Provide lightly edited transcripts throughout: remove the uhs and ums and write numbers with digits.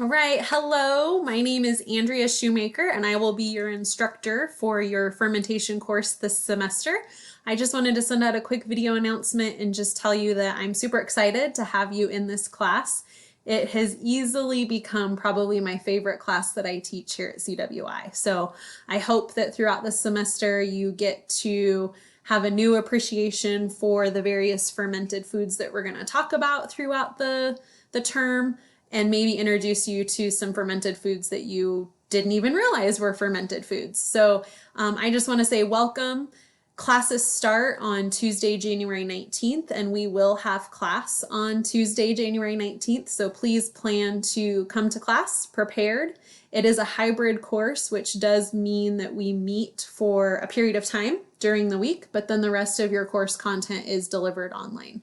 All right, hello, my name is Andrea Shoemaker and I will be your instructor for your fermentation course this semester. I just wanted to send out a quick video announcement and just tell you that I'm super excited to have you in this class. It has easily become probably my favorite class that I teach here at CWI. So I hope that throughout the semester you get to have a new appreciation for the various fermented foods that we're going to talk about throughout the term, and maybe introduce you to some fermented foods that you didn't even realize were fermented foods. So I just want to say welcome. Classes start on Tuesday, January 19th, and we will have class on Tuesday, January 19th. So please plan to come to class prepared. It is a hybrid course, which does mean that we meet for a period of time during the week, but then the rest of your course content is delivered online.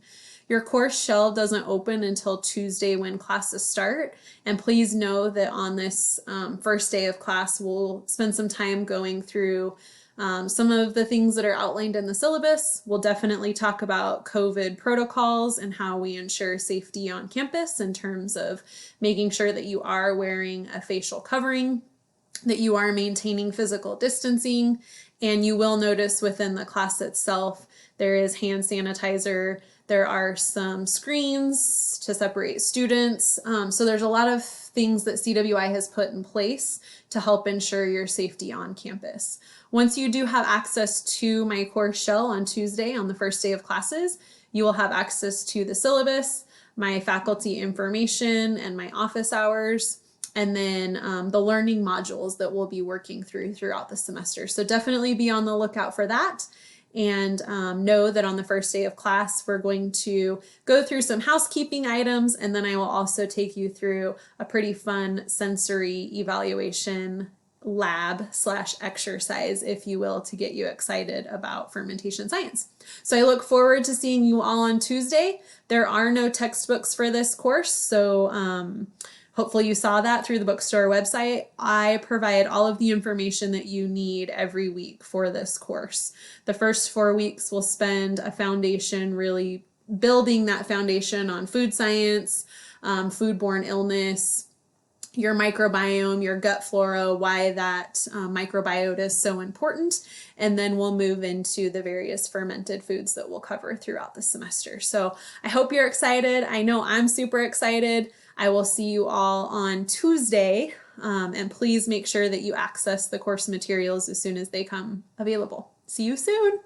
Your course shell doesn't open until Tuesday when classes start, and please know that on this first day of class, we'll spend some time going through some of the things that are outlined in the syllabus. We'll definitely talk about COVID protocols and how we ensure safety on campus in terms of making sure that you are wearing a facial covering, that you are maintaining physical distancing, and you will notice within the class itself there is hand sanitizer. There are some screens to separate students. So there's a lot of things that CWI has put in place to help ensure your safety on campus. Once you do have access to my course shell on Tuesday on the first day of classes, you will have access to the syllabus, my faculty information, and my office hours, and then the learning modules that we'll be working throughout the semester. So definitely be on the lookout for that. And know that on the first day of class, we're going to go through some housekeeping items, and then I will also take you through a pretty fun sensory evaluation lab/exercise, if you will, to get you excited about fermentation science. So I look forward to seeing you all on Tuesday. There are no textbooks for this course, so hopefully you saw that through the bookstore website. I provide all of the information that you need every week for this course. The first 4 weeks we'll spend a foundation really building that foundation on food science, foodborne illness, your microbiome, your gut flora, why that microbiota is so important, and then we'll move into the various fermented foods that we'll cover throughout the semester. So I hope you're excited. I know I'm super excited. I will see you all on Tuesday, and please make sure that you access the course materials as soon as they come available. See you soon.